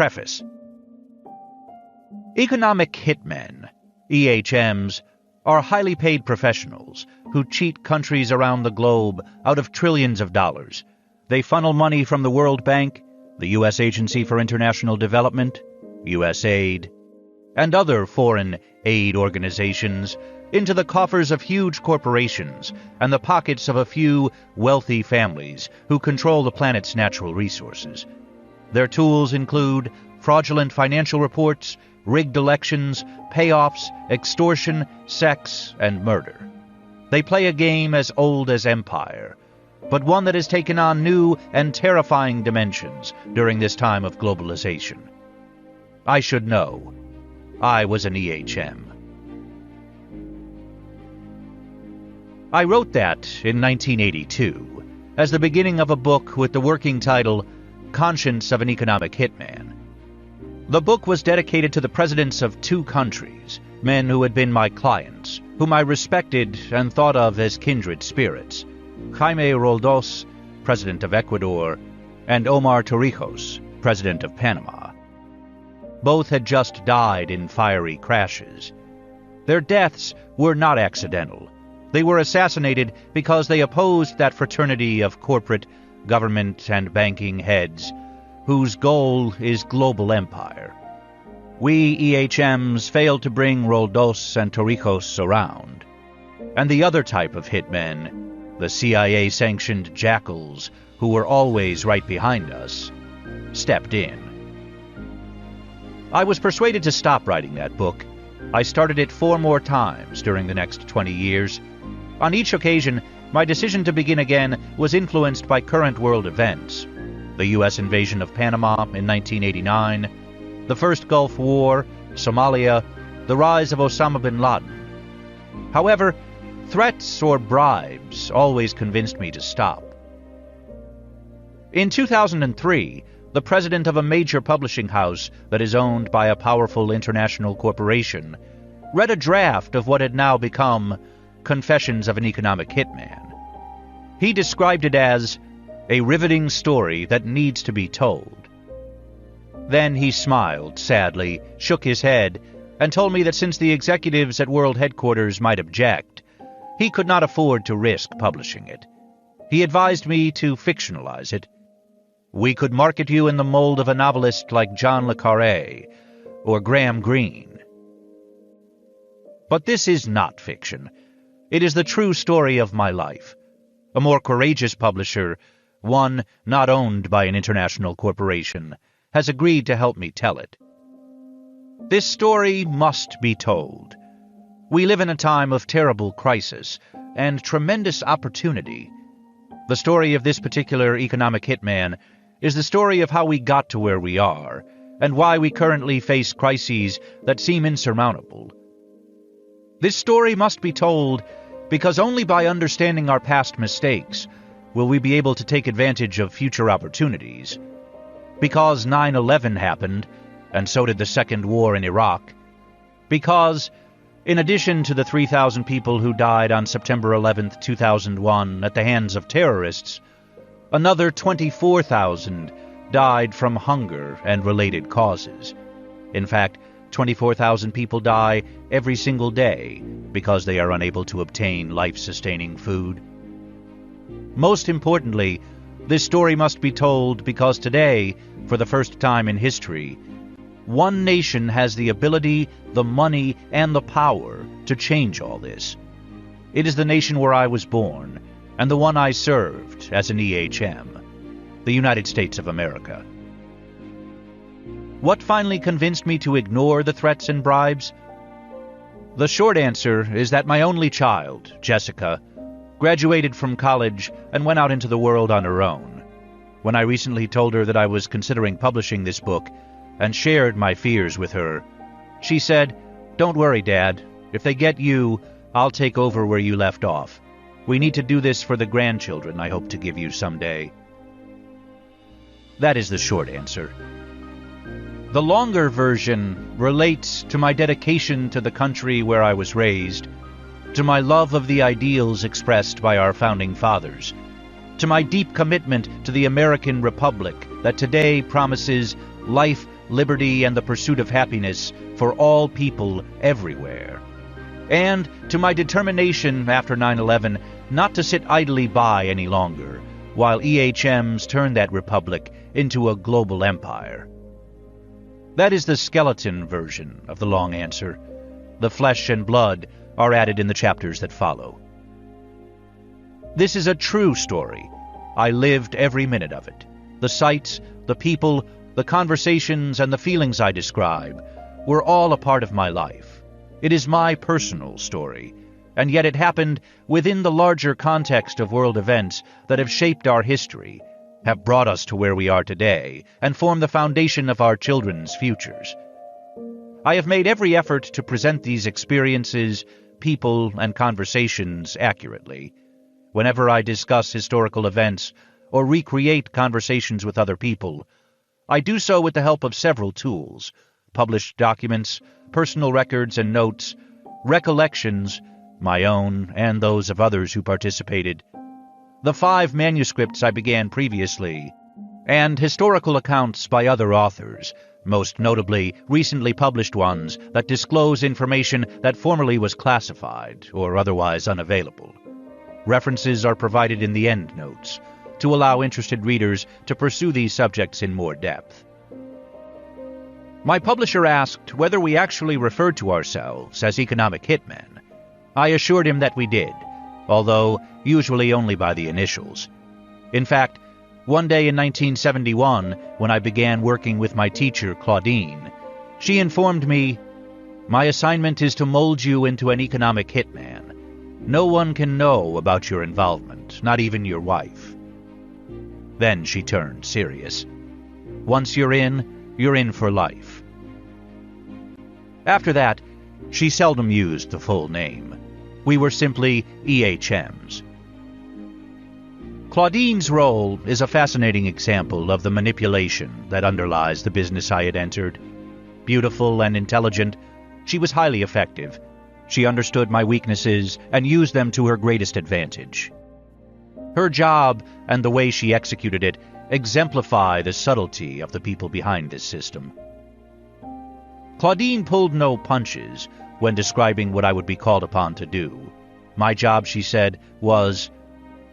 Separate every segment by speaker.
Speaker 1: Preface. Economic hitmen, EHMs, are highly paid professionals who cheat countries around the globe out of trillions of dollars. They funnel money from the World Bank, the U.S. Agency for International Development, USAID, and other foreign aid organizations into the coffers of huge corporations and the pockets of a few wealthy families who control the planet's natural resources. Their tools include fraudulent financial reports, rigged elections, payoffs, extortion, sex, and murder. They play a game as old as empire, but one that has taken on new and terrifying dimensions during this time of globalization. I should know. I was an EHM. I wrote that in 1982 as the beginning of a book with the working title Conscience of an Economic Hitman. The book was dedicated to the presidents of two countries, men who had been my clients, whom I respected and thought of as kindred spirits: Jaime Roldos, president of Ecuador, and Omar Torrijos, president of Panama. Both had just died in fiery crashes. Their deaths were not accidental. They were assassinated because they opposed that fraternity of corporate, government, and banking heads whose goal is global empire. We EHMs failed to bring Roldos and Torrijos around. And the other type of hitmen, the CIA-sanctioned jackals who were always right behind us, stepped in. I was persuaded to stop writing that book. I started it 4 more times during the next 20 years. On each occasion, my decision to begin again was influenced by current world events: the U.S. invasion of Panama in 1989, the First Gulf War, Somalia, the rise of Osama bin Laden. However, threats or bribes always convinced me to stop. In 2003, the president of a major publishing house that is owned by a powerful international corporation read a draft of what had now become Confessions of an Economic Hitman. He described it as a riveting story that needs to be told. Then he smiled sadly, shook his head, and told me that since the executives at World Headquarters might object, he could not afford to risk publishing it. He advised me to fictionalize it. We could market you in the mold of a novelist like John le Carré or Graham Greene. But this is not fiction. It is the true story of my life. A more courageous publisher, one not owned by an international corporation, has agreed to help me tell it. This story must be told. We live in a time of terrible crisis and tremendous opportunity. The story of this particular economic hitman is the story of how we got to where we are and why we currently face crises that seem insurmountable. This story must be told because only by understanding our past mistakes will we be able to take advantage of future opportunities. Because 9/11 happened, and so did the Second War in Iraq. Because, in addition to the 3,000 people who died on September 11, 2001 at the hands of terrorists, another 24,000 died from hunger and related causes. In fact, 24,000 people die every single day because they are unable to obtain life-sustaining food. Most importantly, this story must be told because today, for the first time in history, one nation has the ability, the money, and the power to change all this. It is the nation where I was born, and the one I served as an EHM, the United States of America. What finally convinced me to ignore the threats and bribes? The short answer is that my only child, Jessica, graduated from college and went out into the world on her own. When I recently told her that I was considering publishing this book and shared my fears with her, she said, "Don't worry, Dad. If they get you, I'll take over where you left off. We need to do this for the grandchildren I hope to give you someday." That is the short answer. The longer version relates to my dedication to the country where I was raised, to my love of the ideals expressed by our founding fathers, to my deep commitment to the American Republic that today promises life liberty, and the pursuit of happiness for all people everywhere. And to my determination after 9/11 not to sit idly by any longer, while EHMs turn that republic into a global empire. That is the skeleton version of the long answer. The flesh and blood are added in the chapters that follow. This is a true story. I lived every minute of it. The sights, the people, the conversations, and the feelings I describe were all a part of my life. It is my personal story, and yet it happened within the larger context of world events that have shaped our history, have brought us to where we are today, and form the foundation of our children's futures. I have made every effort to present these experiences, people, and conversations accurately. Whenever I discuss historical events or recreate conversations with other people, I do so with the help of several tools: published documents, personal records and notes, recollections, my own and those of others who participated, the 5 manuscripts I began previously, and historical accounts by other authors, most notably recently published ones that disclose information that formerly was classified or otherwise unavailable. References are provided in the endnotes to allow interested readers to pursue these subjects in more depth. My publisher asked whether we actually referred to ourselves as economic hitmen. I assured him that we did, although usually only by the initials. In fact, one day in 1971, when I began working with my teacher, Claudine, she informed me, "My assignment is to mold you into an economic hitman. No one can know about your involvement, not even your wife." Then she turned serious. Once you're in for life. After that, she seldom used the full name. We were simply EHMs. Claudine's role is a fascinating example of the manipulation that underlies the business I had entered. Beautiful and intelligent, she was highly effective. She understood my weaknesses and used them to her greatest advantage. Her job and the way she executed it exemplify the subtlety of the people behind this system. Claudine pulled no punches when describing what I would be called upon to do. My job, she said, was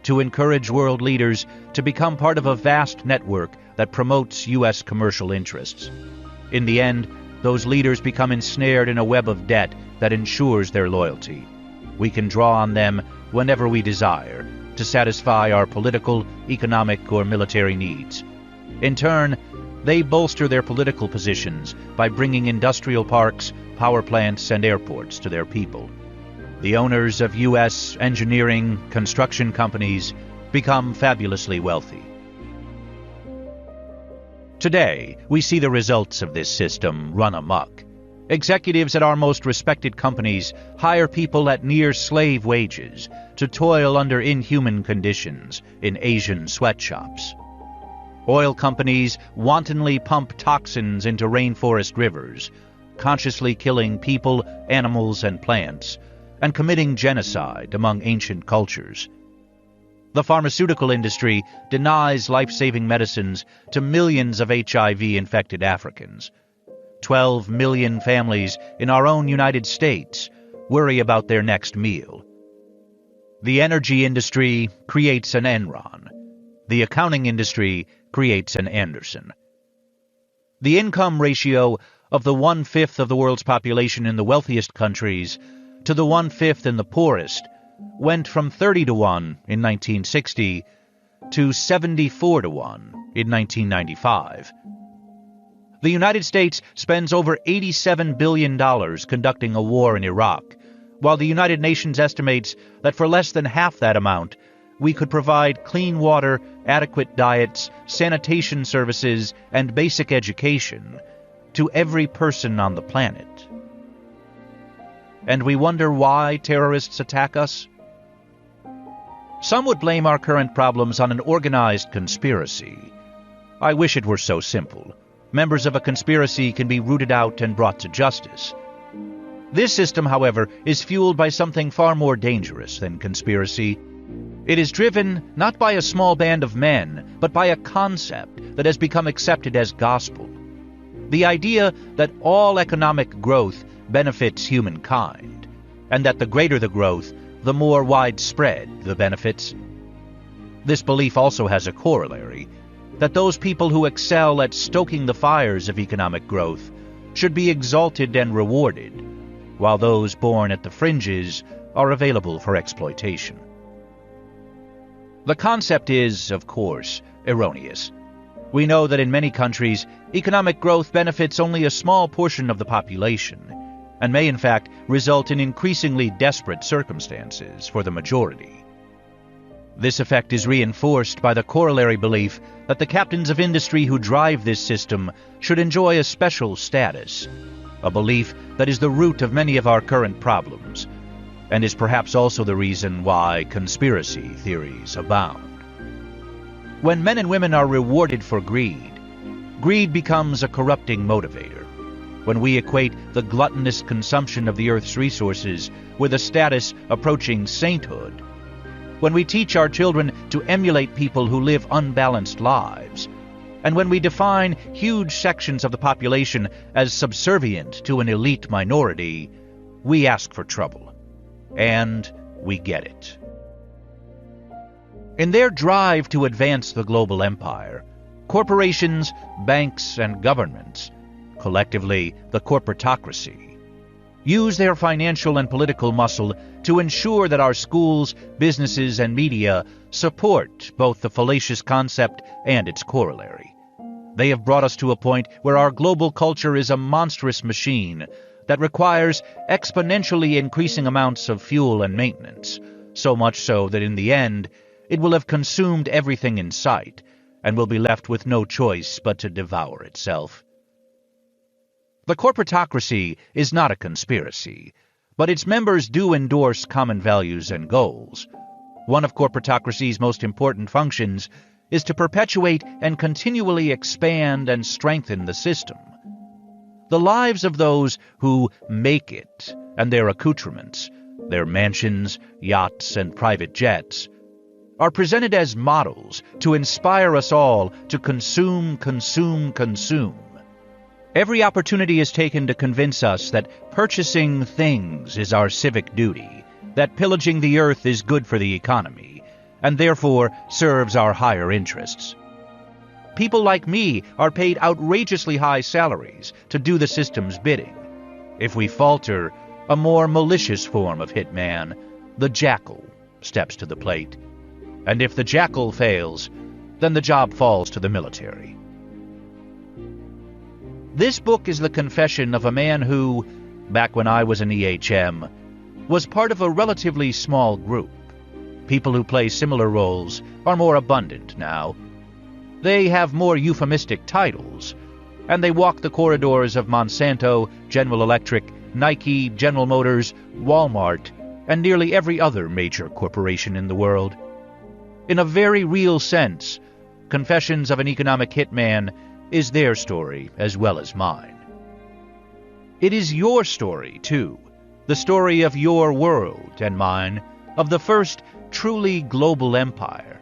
Speaker 1: to encourage world leaders to become part of a vast network that promotes U.S. commercial interests. In the end, those leaders become ensnared in a web of debt that ensures their loyalty. We can draw on them whenever we desire to satisfy our political, economic, or military needs. In turn, they bolster their political positions by bringing industrial parks, power plants, and airports to their people. The owners of U.S. engineering, construction companies become fabulously wealthy. Today, we see the results of this system run amok. Executives at our most respected companies hire people at near slave wages to toil under inhuman conditions in Asian sweatshops. Oil companies wantonly pump toxins into rainforest rivers, consciously killing people, animals, and plants, and committing genocide among ancient cultures. The pharmaceutical industry denies life-saving medicines to millions of HIV-infected Africans. 12 million families in our own United States worry about their next meal. The energy industry creates an Enron. The accounting industry creates an Anderson. The income ratio of the 1/5 of the world's population in the wealthiest countries to the 1/5 in the poorest went from 30-to-1 in 1960 to 74-to-1 in 1995. The United States spends over $87 billion conducting a war in Iraq, while the United Nations estimates that for less than half that amount, we could provide clean water, adequate diets, sanitation services, and basic education to every person on the planet. And we wonder why terrorists attack us? Some would blame our current problems on an organized conspiracy. I wish it were so simple. Members of a conspiracy can be rooted out and brought to justice. This system, however, is fueled by something far more dangerous than conspiracy. It is driven not by a small band of men, but by a concept that has become accepted as gospel. The idea that all economic growth benefits humankind, and that the greater the growth, the more widespread the benefits. This belief also has a corollary, that those people who excel at stoking the fires of economic growth should be exalted and rewarded, while those born at the fringes are available for exploitation. The concept is, of course, erroneous. We know that in many countries, economic growth benefits only a small portion of the population, and may in fact result in increasingly desperate circumstances for the majority. This effect is reinforced by the corollary belief that the captains of industry who drive this system should enjoy a special status, a belief that is the root of many of our current problems, and is perhaps also the reason why conspiracy theories abound. When men and women are rewarded for greed, greed becomes a corrupting motivator. When we equate the gluttonous consumption of the earth's resources with a status approaching sainthood, when we teach our children to emulate people who live unbalanced lives, and when we define huge sections of the population as subservient to an elite minority, we ask for trouble. And we get it. In their drive to advance the global empire, corporations, banks, and governments, collectively the corporatocracy, use their financial and political muscle to ensure that our schools, businesses, and media support both the fallacious concept and its corollary. They have brought us to a point where our global culture is a monstrous machine that requires exponentially increasing amounts of fuel and maintenance, so much so that in the end, it will have consumed everything in sight and will be left with no choice but to devour itself. The corporatocracy is not a conspiracy, but its members do endorse common values and goals. One of corporatocracy's most important functions is to perpetuate and continually expand and strengthen the system. The lives of those who make it and their accoutrements, their mansions, yachts, and private jets, are presented as models to inspire us all to consume, consume, consume. Every opportunity is taken to convince us that purchasing things is our civic duty, that pillaging the earth is good for the economy, and therefore serves our higher interests. People like me are paid outrageously high salaries to do the system's bidding. If we falter, a more malicious form of hitman, the jackal, steps to the plate. And if the jackal fails, then the job falls to the military. This book is the confession of a man who, back when I was an EHM, was part of a relatively small group. People who play similar roles are more abundant now. They have more euphemistic titles, and they walk the corridors of Monsanto, General Electric, Nike, General Motors, Walmart, and nearly every other major corporation in the world. In a very real sense, Confessions of an Economic Hitman is their story as well as mine. It is your story, too, the story of your world and mine, of the first truly global empire.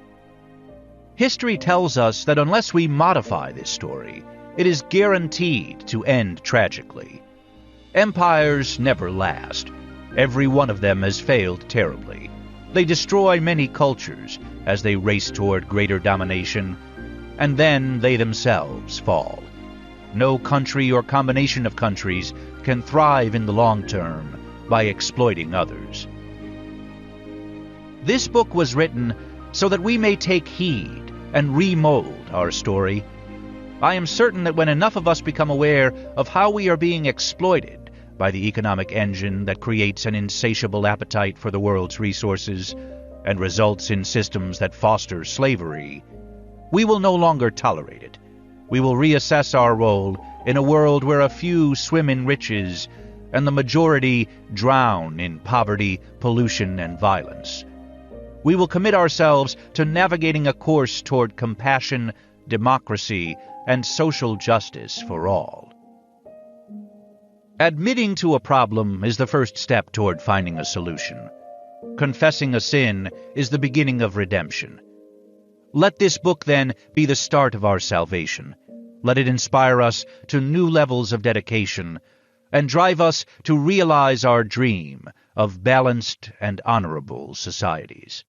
Speaker 1: History tells us that unless we modify this story, it is guaranteed to end tragically. Empires never last. Every one of them has failed terribly. They destroy many cultures as they race toward greater domination, and then they themselves fall. No country or combination of countries can thrive in the long term by exploiting others. This book was written so that we may take heed and remold our story. I am certain that when enough of us become aware of how we are being exploited by the economic engine that creates an insatiable appetite for the world's resources and results in systems that foster slavery, we will no longer tolerate it. We will reassess our role in a world where a few swim in riches and the majority drown in poverty, pollution, and violence. We will commit ourselves to navigating a course toward compassion, democracy, and social justice for all. Admitting to a problem is the first step toward finding a solution. Confessing a sin is the beginning of redemption. Let this book, then, be the start of our salvation. Let it inspire us to new levels of dedication and drive us to realize our dream of balanced and honorable societies.